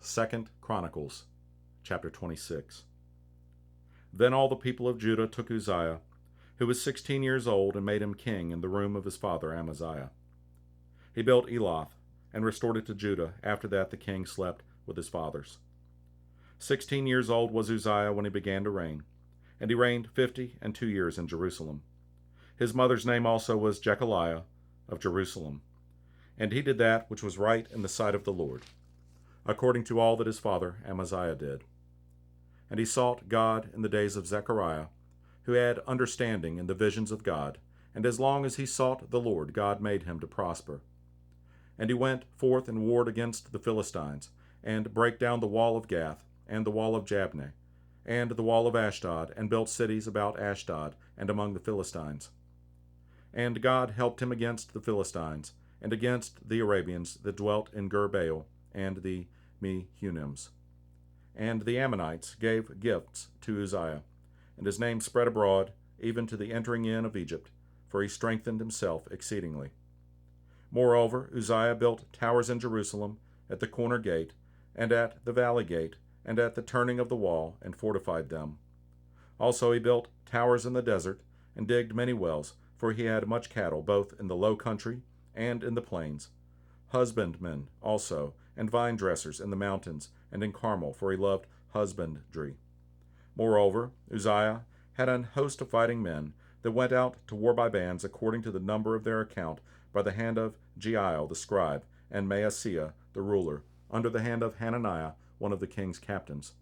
2 Chronicles, chapter 26. Then all the people of Judah took Uzziah, who was 16 years old, and made him king in the room of his father Amaziah. He built Eloth, and restored it to Judah. After that the king slept with his fathers. 16 years old was Uzziah when he began to reign, and he reigned 52 years in Jerusalem. His mother's name also was Jechaliah of Jerusalem. And he did that which was right in the sight of the Lord, according to all that his father Amaziah did. And he sought God in the days of Zechariah, who had understanding in the visions of God, and as long as he sought the Lord, God made him to prosper. And he went forth and warred against the Philistines, and brake down the wall of Gath, and the wall of Jabneh, and the wall of Ashdod, and built cities about Ashdod, and among the Philistines. And God helped him against the Philistines, and against the Arabians that dwelt in Gur-baal, and the Mehunims. And the Ammonites gave gifts to Uzziah, and his name spread abroad, even to the entering in of Egypt, for he strengthened himself exceedingly. Moreover, Uzziah built towers in Jerusalem, at the corner gate, and at the valley gate, and at the turning of the wall, and fortified them. Also he built towers in the desert, and digged many wells, for he had much cattle, both in the low country and in the plains, husbandmen also, and vine dressers in the mountains, and in Carmel, for he loved husbandry. Moreover, Uzziah had an host of fighting men that went out to war by bands, according to the number of their account, by the hand of Jeiel the scribe, and Maaseiah the ruler, under the hand of Hananiah, one of the king's captains.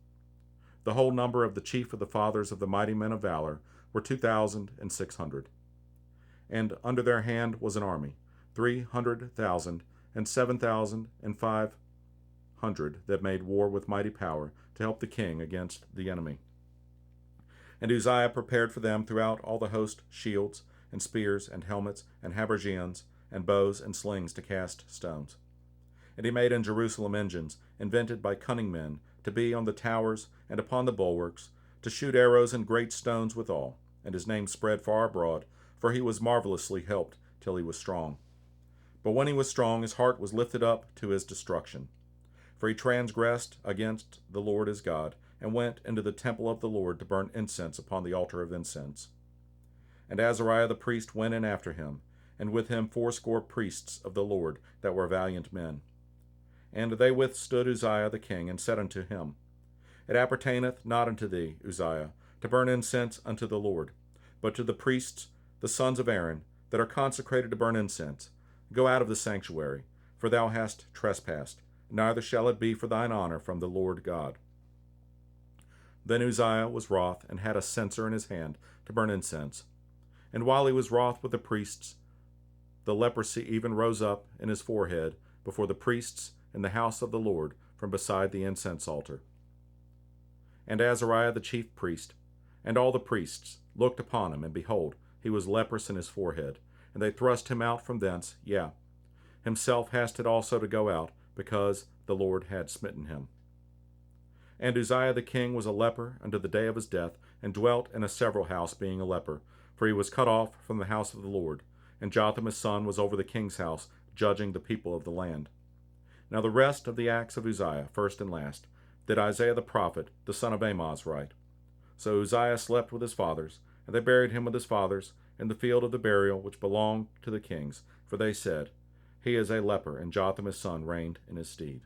The whole number of the chief of the fathers of the mighty men of valor were 2,600. And under their hand was an army, 300,000, and 7,500 that made war with mighty power to help the king against the enemy. And Uzziah prepared for them throughout all the host shields, and spears, and helmets, and habergeons, and bows, and slings to cast stones. And he made in Jerusalem engines, invented by cunning men, to be on the towers and upon the bulwarks, to shoot arrows and great stones withal. And his name spread far abroad, for he was marvelously helped till he was strong. But when he was strong, his heart was lifted up to his destruction. For he transgressed against the Lord his God, and went into the temple of the Lord to burn incense upon the altar of incense. And Azariah the priest went in after him, and with him 80 priests of the Lord that were valiant men. And they withstood Uzziah the king, and said unto him, It appertaineth not unto thee, Uzziah, to burn incense unto the Lord, but to the priests, the sons of Aaron, that are consecrated to burn incense. Go out of the sanctuary, for thou hast trespassed, neither shall it be for thine honor from the Lord God. Then Uzziah was wroth, and had a censer in his hand to burn incense. And while he was wroth with the priests, the leprosy even rose up in his forehead before the priests in the house of the Lord from beside the incense altar. And Azariah the chief priest, and all the priests, looked upon him, and behold, he was leprous in his forehead. And they thrust him out from thence, himself hasted also to go out, because the Lord had smitten him. And Uzziah the king was a leper unto the day of his death, and dwelt in a several house, being a leper, for he was cut off from the house of the Lord. And Jotham his son was over the king's house, judging the people of the land. Now the rest of the acts of Uzziah, first and last, did Isaiah the prophet, the son of Amoz, write. So Uzziah slept with his fathers, and they buried him with his fathers in the field of the burial which belonged to the kings, for they said, He is a leper, and Jotham his son reigned in his stead.